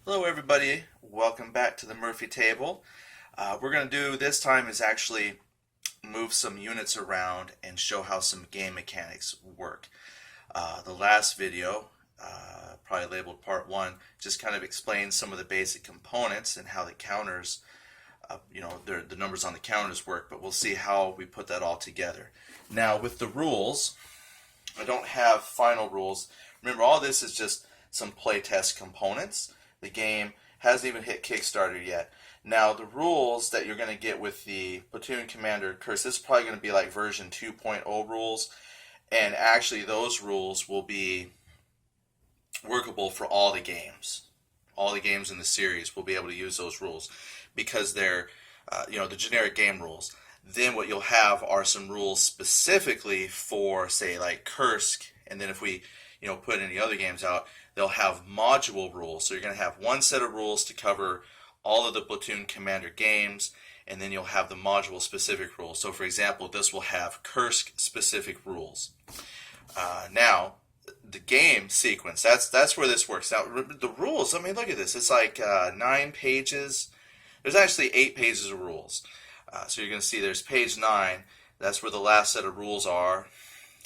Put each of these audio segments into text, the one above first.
Hello everybody, welcome back to the Murphy table. We're going to do this time is actually move some units around and show how some game mechanics work. The last video, probably labeled part 1, just kind of explains some of the basic components and how the counters, the numbers on the counters work, but we'll see how we put that all together. Now with the rules, I don't have final rules. Remember, all this is just some playtest components. The game hasn't even hit Kickstarter yet. Now the rules that you're going to get with the Platoon Commander Kursk, this is probably going to be like version 2.0 rules, and actually those rules will be workable for all the games. All the games in the series will be able to use those rules because they're the generic game rules. Then what you'll have are some rules specifically for, say, like Kursk, and then if we put any other games out, they'll have module rules. So you're going to have one set of rules to cover all of the Platoon Commander games, and then you'll have the module specific rules. So for example, this will have Kursk specific rules. Now, the game sequence, that's where this works. Now, the rules, I mean, look at this. It's like 9 pages. There's actually 8 pages of rules. So you're going to see there's page 9. That's where the last set of rules are.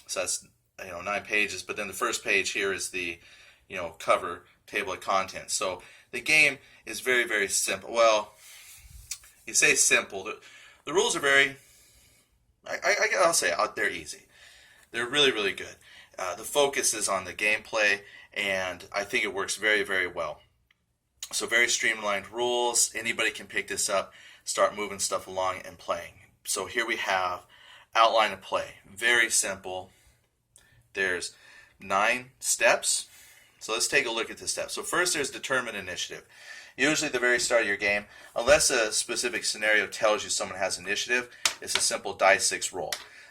So that's 9 pages. But then the first page here is the cover table of contents. So the game is very, very simple. Well, you say simple. The rules are very, I'll say they're easy. They're really, really good. The focus is on the gameplay, and I think it works very, very well. So very streamlined rules. Anybody can pick this up, start moving stuff along and playing. So here we have outline of play. Very simple. There's 9 steps. So let's take a look at the steps. So first there's determine initiative. Usually at the very start of your game, unless a specific scenario tells you someone has initiative, it's a simple die 6 roll.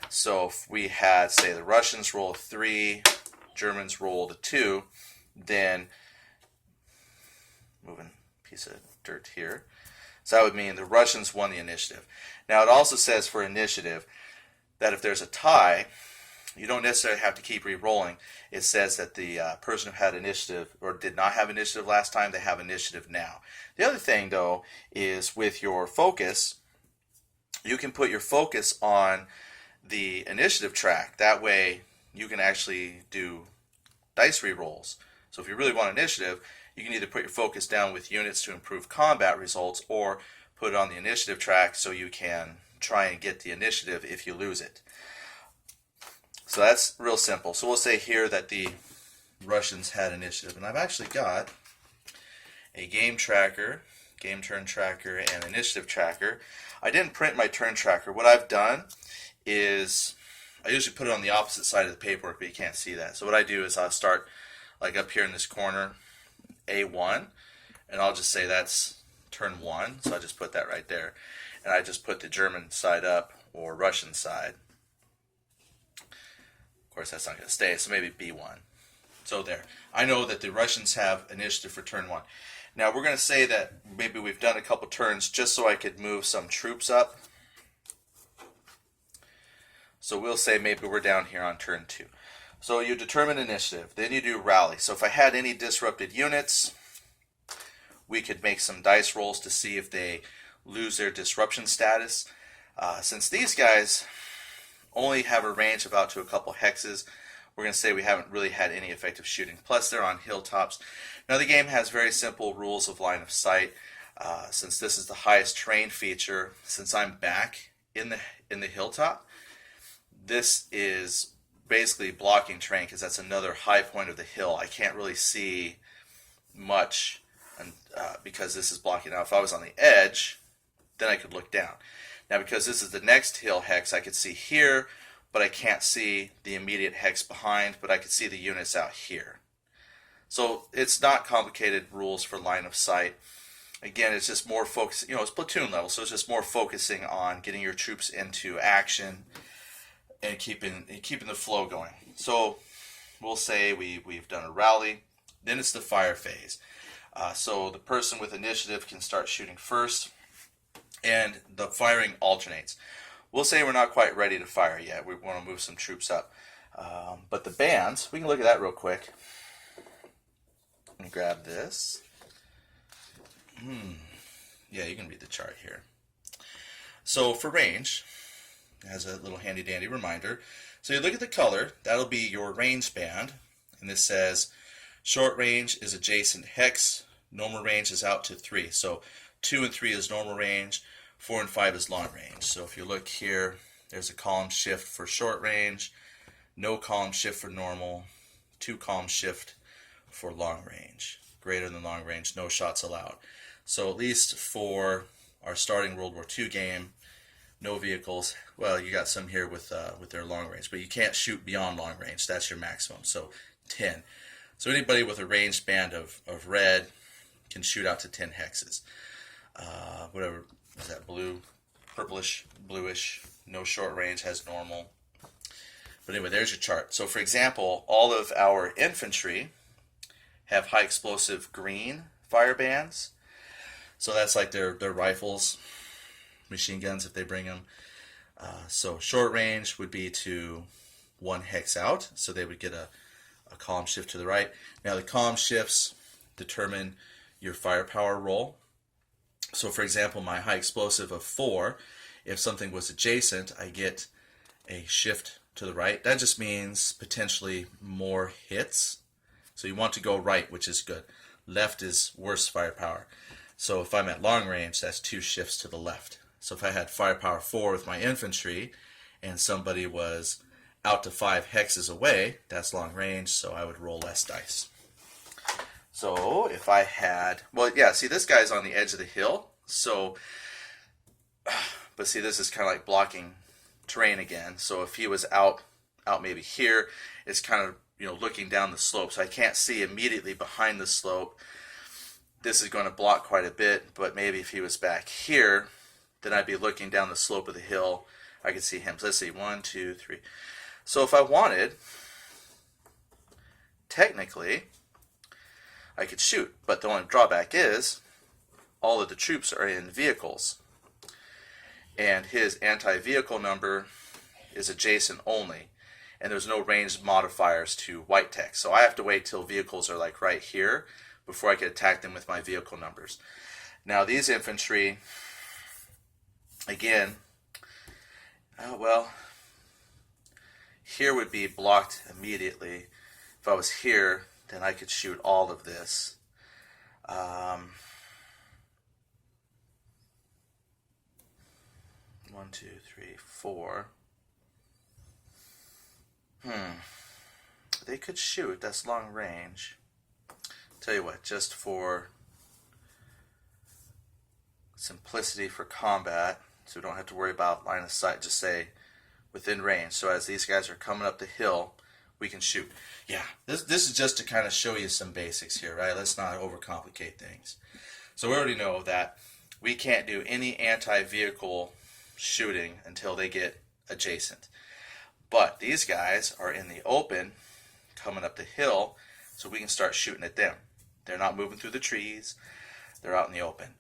So if we had, say, the Russians roll 3, Germans rolled a 2, then, moving a piece of dirt here, so that would mean the Russians won the initiative. Now it also says for initiative that if there's a tie, you don't necessarily have to keep re-rolling. It says that the person who had initiative or did not have initiative last time, they have initiative now. The other thing, though, is with your focus, you can put your focus on the initiative track. That way you can actually do dice re-rolls. So if you really want initiative, you can either put your focus down with units to improve combat results or put it on the initiative track so you can try and get the initiative if you lose it. So that's real simple. So we'll say here that the Russians had initiative. And I've actually got a game tracker, game turn tracker, and initiative tracker. I didn't print my turn tracker. What I've done is I usually put it on the opposite side of the paperwork, but you can't see that. So what I do is I'll start like up here in this corner, A1, and I'll just say that's turn 1. So I just put that right there. And I just put the German side up or Russian side. Of course, that's not going to stay, so maybe B1. So there. I know that the Russians have initiative for turn 1. Now we're going to say that maybe we've done a couple turns just so I could move some troops up. So we'll say maybe we're down here on turn 2. So you determine initiative, then you do rally. So if I had any disrupted units, we could make some dice rolls to see if they lose their disruption status. Since these guys only have a range of out to a couple hexes, we're going to say we haven't really had any effective shooting. Plus they're on hilltops. Now the game has very simple rules of line of sight. Since this is the highest terrain feature, since I'm back in the hilltop, this is basically blocking terrain because that's another high point of the hill. I can't really see much because this is blocking out. If I was on the edge, then I could look down. Now because this is the next hill hex, I could see here, but I can't see the immediate hex behind, but I could see the units out here. So it's not complicated rules for line of sight. Again, it's just more focus, it's platoon level, so it's just more focusing on getting your troops into action and keeping the flow going. So we'll say we've done a rally, then it's the fire phase. So the person with initiative can start shooting first, and the firing alternates. We'll say we're not quite ready to fire yet. We want to move some troops up. But the bands, we can look at that real quick. Let me grab this. Yeah, you can read the chart here. So for range, it has a little handy dandy reminder. So you look at the color, that'll be your range band, and this says short range is adjacent hex, normal range is out to 3. So 2 and 3 is normal range, 4 and 5 is long range. So if you look here, there's a column shift for short range, no column shift for normal, 2 column shift for long range. Greater than long range, no shots allowed. So at least for our starting World War II game, no vehicles. Well, you got some here with their long range, but you can't shoot beyond long range. That's your maximum. So 10. So anybody with a range band of red can shoot out to 10 hexes. Whatever is that, blue, purplish, bluish. No short range, has normal. But anyway, there's your chart. So for example, all of our infantry have high explosive green fire bands. So that's like their rifles, machine guns if they bring them. So short range would be to 1 hex out, so they would get a column shift to the right. Now the column shifts determine your firepower roll. So for example, my high explosive of 4, if something was adjacent, I get a shift to the right. That just means potentially more hits. So you want to go right, which is good. Left is worse firepower. So if I'm at long range, that's 2 shifts to the left. So if I had firepower 4 with my infantry and somebody was out to 5 hexes away, that's long range, so I would roll less dice. So if I had, well, yeah, see, this guy's on the edge of the hill, so, but see, this is kind of like blocking terrain again. So if he was out maybe here, it's kind of, looking down the slope, so I can't see immediately behind the slope. This is going to block quite a bit, but maybe if he was back here, then I'd be looking down the slope of the hill. I could see him. So let's see, 1, 2, 3. So if I wanted, technically, I could shoot, but the only drawback is all of the troops are in vehicles, and his anti-vehicle number is adjacent only, and there's no range modifiers to white text. So I have to wait till vehicles are like right here before I can attack them with my vehicle numbers. Now these infantry, again, here would be blocked immediately. If I was here, then I could shoot all of this. 1, 2, 3, 4. They could shoot. That's long range. Tell you what, just for simplicity for combat, so we don't have to worry about line of sight, just say within range. So as these guys are coming up the hill, we can shoot. Yeah, this is just to kind of show you some basics here, right? Let's not overcomplicate things. So we already know that we can't do any anti-vehicle shooting until they get adjacent. But these guys are in the open, coming up the hill, so we can start shooting at them. They're not moving through the trees. They're out in the open.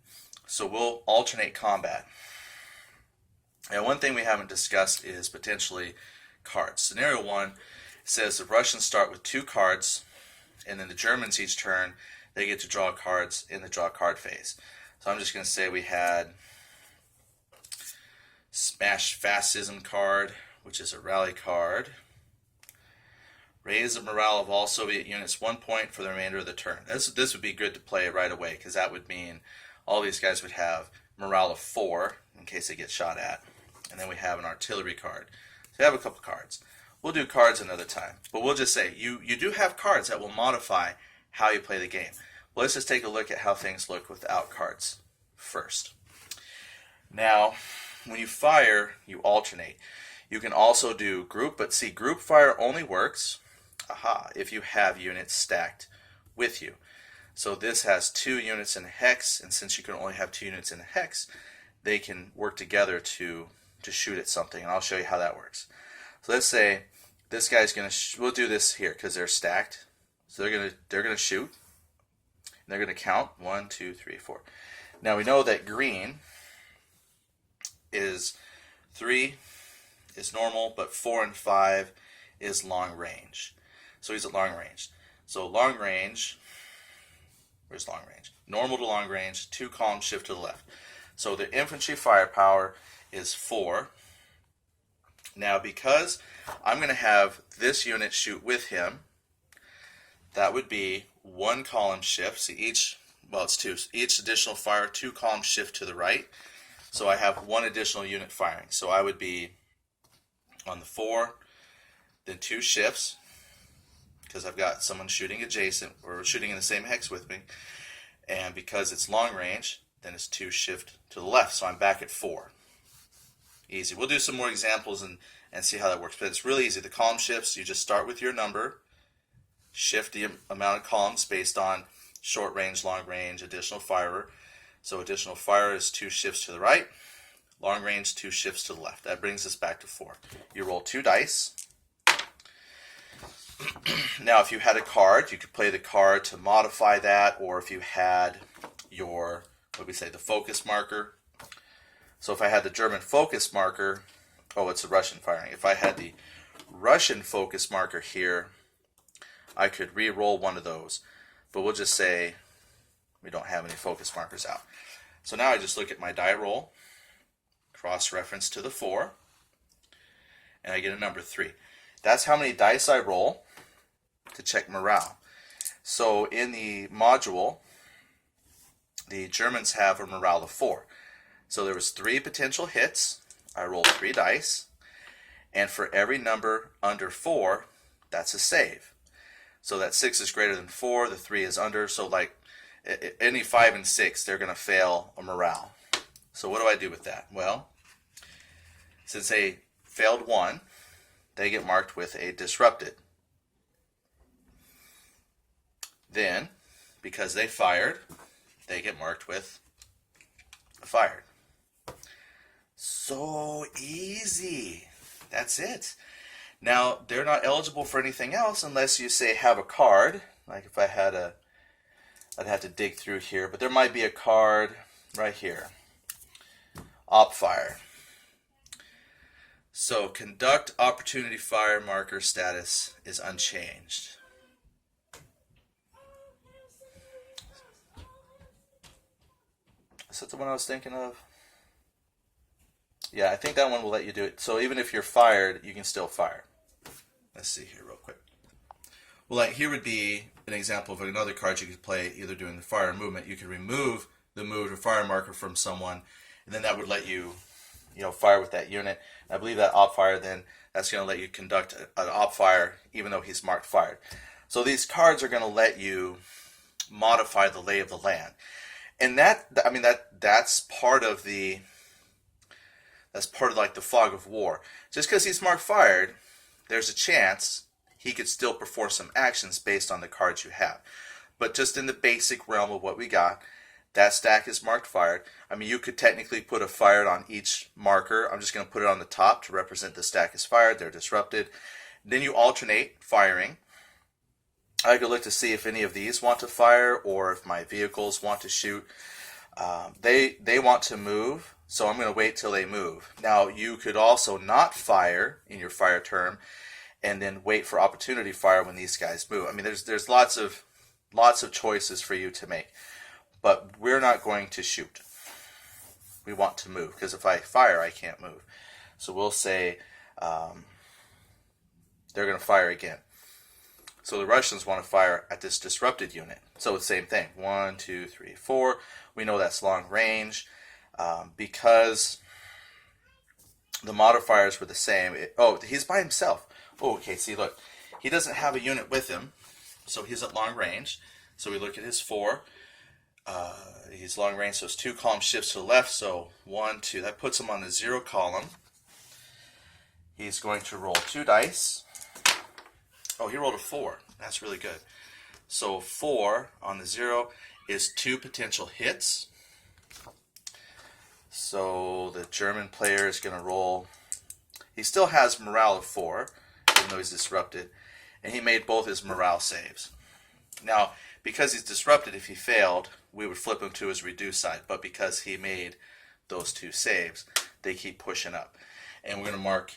So we'll alternate combat. And one thing we haven't discussed is potentially cards. Scenario 1 says the Russians start with 2 cards, and then the Germans each turn, they get to draw cards in the draw card phase. So I'm just going to say we had Smash Fascism card, which is a rally card. Raise the morale of all Soviet units 1 point for the remainder of the turn. This would be good to play right away, because that would mean all these guys would have morale of 4 in case they get shot at. And then we have an artillery card. So we have a couple cards. We'll do cards another time. But we'll just say, you do have cards that will modify how you play the game. Well, let's just take a look at how things look without cards first. Now, when you fire, you alternate. You can also do group, but see, group fire only works if you have units stacked with you. So this has 2 units in a hex, and since you can only have 2 units in a hex, they can work together to shoot at something, and I'll show you how that works. So let's say this guy's going to, we'll do this here because they're stacked. So they're going to shoot, and they're going to count 1, 2, 3, 4. Now we know that green is 3 is normal, but 4 and 5 is long range. So he's at long range. So long range, Where's long range? Normal to long range, 2 columns shift to the left. So the infantry firepower is 4. Now because I'm going to have this unit shoot with him, that would be 1 column shift. See it's 2. Each additional fire, 2 columns shift to the right. So I have 1 additional unit firing. So I would be on the 4, then 2 shifts, because I've got someone shooting adjacent or shooting in the same hex with me. And because it's long range, then it's 2 shift to the left. So I'm back at 4. Easy. We'll do some more examples and see how that works. But it's really easy. The column shifts, you just start with your number, shift the amount of columns based on short range, long range, additional firer. So additional fire is 2 shifts to the right, long range 2 shifts to the left. That brings us back to 4. You roll 2 dice. Now if you had a card, you could play the card to modify that, or if you had your, the focus marker. So if I had the German focus marker, it's the Russian firing. If I had the Russian focus marker here, I could re-roll one of those. But we'll just say we don't have any focus markers out. So now I just look at my die roll, cross-reference to the 4, and I get a number 3. That's how many dice I roll to check morale. So in the module, the Germans have a morale of 4. So there was 3 potential hits. I rolled 3 dice, and for every number under 4, that's a save. So that 6 is greater than 4, the 3 is under, so like any 5 and 6, they're going to fail a morale. So what do I do with that? Well, since they failed 1, they get marked with a disrupted. Then, because they fired, they get marked with a fired. So easy. That's it. Now, they're not eligible for anything else unless you say have a card. Like if I had I'd have to dig through here, but there might be a card right here. Op fire. So conduct opportunity fire marker status is unchanged. Is that the one I was thinking of? Yeah, I think that one will let you do it. So even if you're fired, you can still fire. Let's see here real quick. Well, like here would be an example of another card you could play either doing the fire or movement. You could remove the move or fire marker from someone, and then that would let you, fire with that unit. And I believe that op fire, then that's going to let you conduct an op fire even though he's marked fired. So these cards are going to let you modify the lay of the land. And that's part of like the fog of war. Just because he's marked fired, there's a chance he could still perform some actions based on the cards you have. But just in the basic realm of what we got, that stack is marked fired. You could technically put a fired on each marker. I'm just going to put it on the top to represent the stack is fired. They're disrupted. Then you alternate firing. I could look to see if any of these want to fire or if my vehicles want to shoot. They want to move, so I'm going to wait till they move. Now, you could also not fire in your fire term and then wait for opportunity fire when these guys move. There's lots of choices for you to make, but we're not going to shoot. We want to move, because if I fire, I can't move. So we'll say they're going to fire again. So the Russians want to fire at this disrupted unit. So it's the same thing. 1, 2, 3, 4. We know that's long range. Because the modifiers were the same. He's by himself. Oh, okay, see, look. He doesn't have a unit with him, so he's at long range. So we look at his 4. He's long range, so it's 2 column shifts to the left. So 1, 2. That puts him on the 0 column. He's going to roll 2 dice. Oh, he rolled a 4. That's really good. So 4 on the 0 is 2 potential hits. So the German player is going to roll. He still has morale of 4, even though he's disrupted. And he made both his morale saves. Now, because he's disrupted, if he failed, we would flip him to his reduced side. But because he made those 2 saves, they keep pushing up. And we're going to mark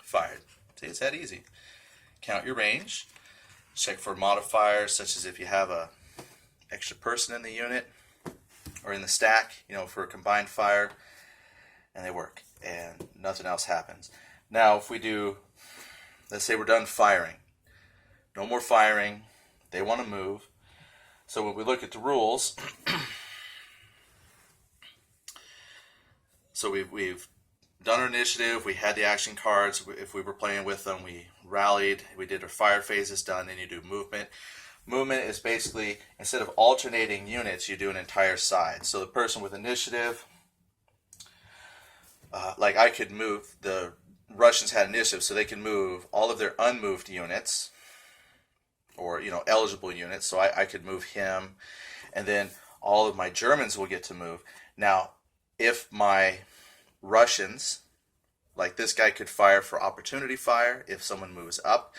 fired. See, it's that easy. Count your range. Check for modifiers, such as if you have a extra person in the unit or in the stack, for a combined fire, and they work, and nothing else happens. Now, if we do, let's say we're done firing, no more firing, they want to move. So when we look at the rules, so we've done our initiative, we had the action cards, if we were playing with them, we rallied, we did our fire phases done, then you do movement. Movement is basically, instead of alternating units, you do an entire side. So the person with initiative, like I could move, the Russians had initiative, so they can move all of their unmoved units, or eligible units, so I could move him, and then all of my Germans will get to move. Now, if my Russians, like this guy could fire for opportunity fire if someone moves up.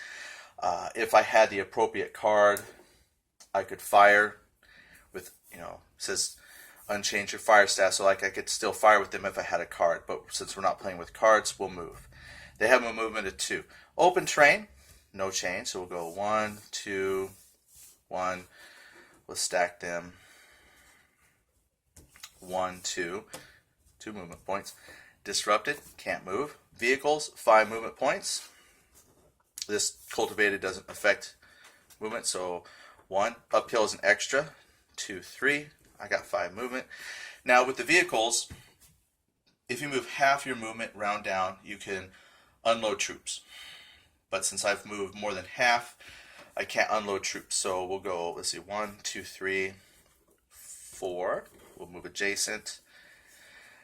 If I had the appropriate card, I could fire with, it says unchange your fire stat, so like I could still fire with them if I had a card, but since we're not playing with cards, we'll move. They have a movement of 2. Open terrain, no change, so we'll go 1, 2, 1. We'll stack them 1, 2. 2 movement points. Disrupted, can't move. Vehicles, 5 movement points. This cultivated doesn't affect movement, so 1. Uphill is an extra. 2, 3. I got 5 movement. Now with the vehicles, if you move half your movement round down, you can unload troops. But since I've moved more than half, I can't unload troops. So we'll go, let's see, 1, 2, 3, 4. We'll move adjacent.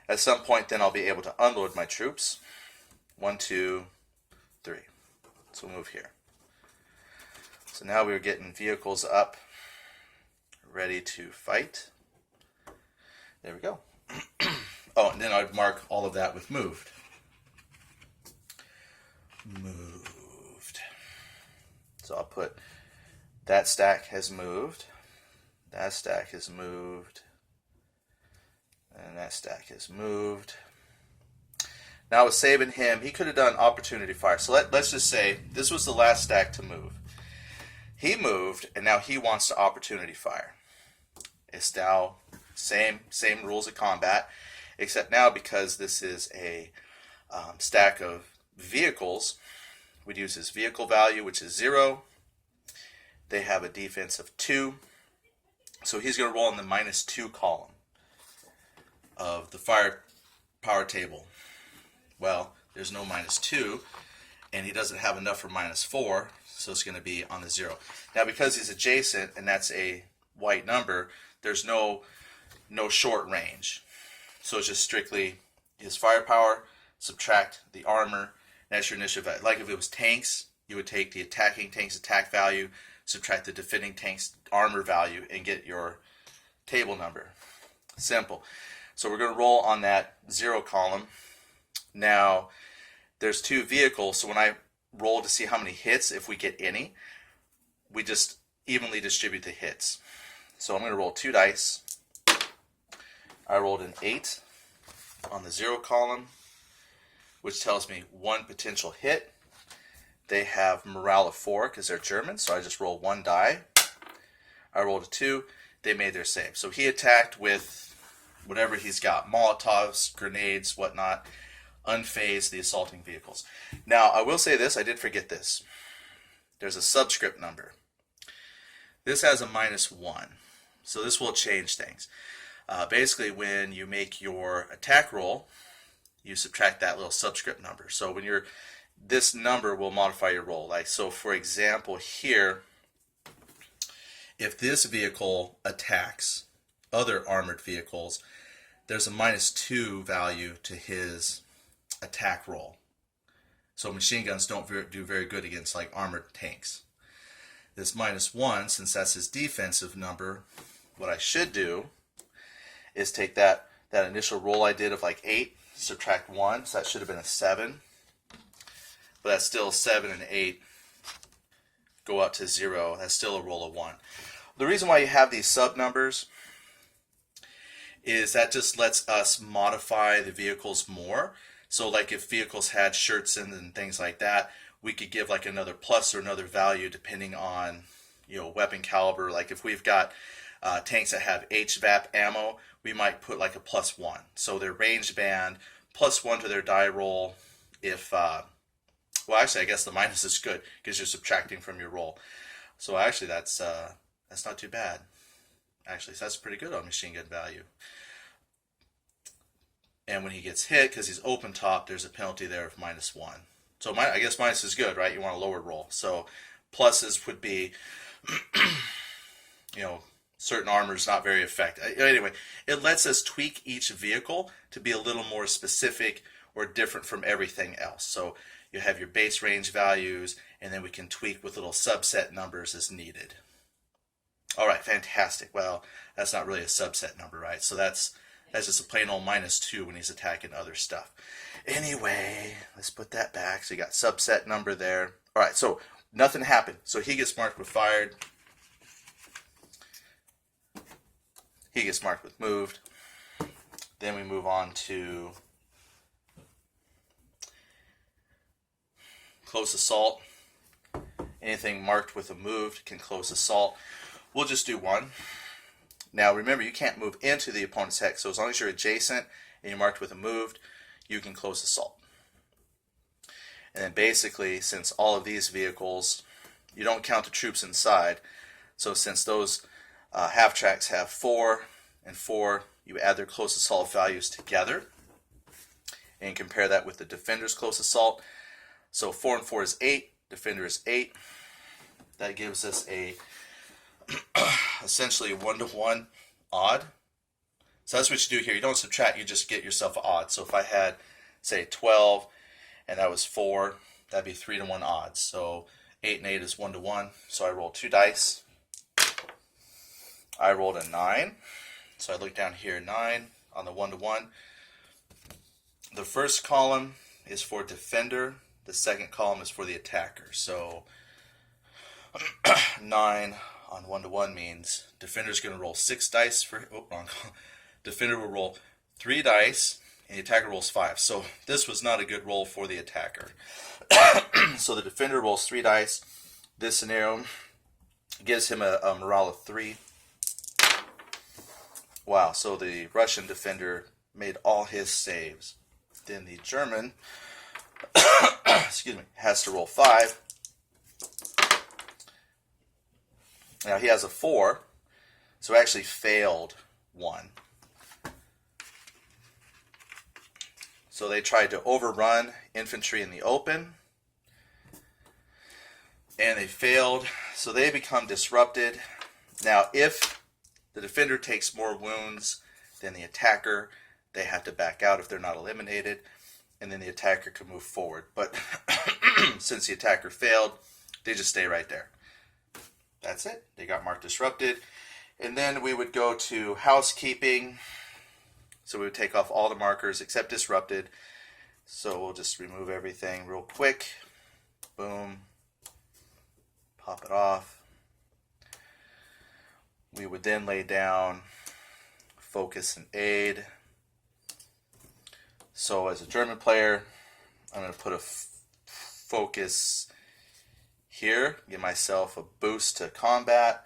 At some point, then I'll be able to unload my troops. 1, 2, 3. So we'll move here. So now we're getting vehicles up, ready to fight. There we go. Oh, and then I'd mark all of that with moved. Moved. So I'll put that stack has moved. That stack has moved. And that stack is moved. Now with saving him, he could have done opportunity fire. So let's just say this was the last stack to move. He moved, and now he wants to opportunity fire. It's now same rules of combat, except now because this is a stack of vehicles, we'd use his vehicle value, which is 0. They have a defense of 2. So he's going to roll in the -2 column of the firepower table. Well, there's no -2, and he doesn't have enough for -4, so it's going to be on the 0. Now, because he's adjacent, and that's a white number, there's no short range. So it's just strictly his firepower, subtract the armor, and that's your initiative value. Like if it was tanks, you would take the attacking tank's attack value, subtract the defending tank's armor value, and get your table number. Simple. So we're going to roll on that 0 column. Now, there's 2 vehicles, so when I roll to see how many hits, if we get any, we just evenly distribute the hits. So I'm going to roll 2 dice. I rolled an 8 on the 0 column, which tells me 1 potential hit. They have morale of 4 because they're German, so I just roll 1 die. I rolled a 2. They made their save. So he attacked with whatever he's got, Molotovs, grenades, whatnot, unfazed the assaulting vehicles. Now, I will say this, I did forget this. There's a subscript number. This has a -1, so this will change things. Basically, when you make your attack roll, you subtract that little subscript number. So when this number will modify your roll. Like, so for example, here, if this vehicle attacks other armored vehicles, there's a -2 value to his attack roll. So machine guns don't do very good against like armored tanks. This -1, since that's his defensive number, what I should do is take that initial roll I did of like 8, subtract 1, so that should have been a 7. But that's still 7 and 8 go up to 0. That's still a roll of 1. The reason why you have these sub numbers is that just lets us modify the vehicles more. So like if vehicles had shirts in and things like that, we could give like another plus or another value depending on, weapon caliber. Like if we've got tanks that have HVAP ammo, we might put like a +1. So their range band, +1 to their die roll. If, well, actually, I guess the minus is good because you're subtracting from your roll. So actually, that's not too bad. Actually, so that's pretty good on machine gun value. And when he gets hit, because he's open top, there's a penalty there of -1. So I guess minus is good, right? You want a lower roll. So pluses would be, certain armor is not very effective. Anyway, it lets us tweak each vehicle to be a little more specific or different from everything else. So you have your base range values, and then we can tweak with little subset numbers as needed. All right, fantastic. Well, that's not really a subset number, right? So that's just a plain old -2 when he's attacking other stuff. Anyway, let's put that back. So you got subset number there. All right, so nothing happened. So he gets marked with fired. He gets marked with moved. Then we move on to close assault. Anything marked with a moved can close assault. We'll just do 1. Now remember, you can't move into the opponent's hex, so as long as you're adjacent and you're marked with a moved, you can close assault. And then basically, since all of these vehicles, you don't count the troops inside, so since those half tracks have 4 and 4, you add their close assault values together and compare that with the defender's close assault. So 4 and 4 is 8, defender is 8. That gives us a essentially a 1-to-1 odd. So that's what you do here. You don't subtract, you just get yourself an odd. So if I had, say, 12 and that was 4, that'd be 3-to-1 odds. So 8 and 8 is 1-to-1. So I roll 2 dice. I rolled a 9. So I look down here, 9 on the 1-to-1. The first column is for defender. The second column is for the attacker. So 9 on 1-to-1 means defender's going to roll 6 dice for, wrong. Defender will roll 3 dice and the attacker rolls 5. So this was not a good roll for the attacker. So the defender rolls 3 dice. This scenario gives him a morale of 3. Wow, so the Russian defender made all his saves. Then the German excuse me, has to roll 5. Now he has a 4, so actually failed 1. So they tried to overrun infantry in the open, and they failed, so they become disrupted. Now if the defender takes more wounds than the attacker, they have to back out if they're not eliminated, and then the attacker can move forward. But since the attacker failed, they just stay right there. That's it. They got marked disrupted. And then we would go to housekeeping. So we would take off all the markers except disrupted. So we'll just remove everything real quick. Boom. Pop it off. We would then lay down focus and aid. So as a German player, I'm going to put a focus here, give myself a boost to combat.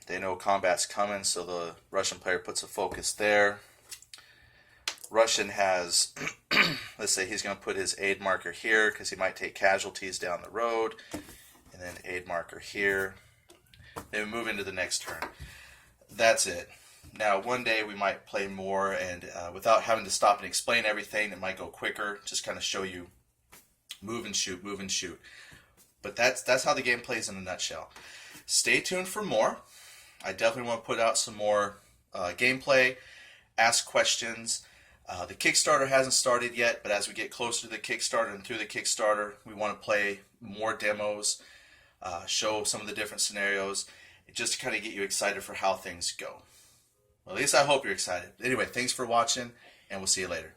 They know combat's coming, so the Russian player puts a focus there. Russian has, let's say he's going to put his aid marker here because he might take casualties down the road, and then aid marker here. Then we move into the next turn. That's it. Now one day we might play more, and without having to stop and explain everything, it might go quicker, just kind of show you move and shoot, move and shoot. But that's how the game plays in a nutshell. Stay tuned for more. I definitely want to put out some more gameplay, ask questions. The Kickstarter hasn't started yet, but as we get closer to the Kickstarter and through the Kickstarter, we want to play more demos, show some of the different scenarios, just to kind of get you excited for how things go. Well, at least I hope you're excited. Anyway, thanks for watching, and we'll see you later.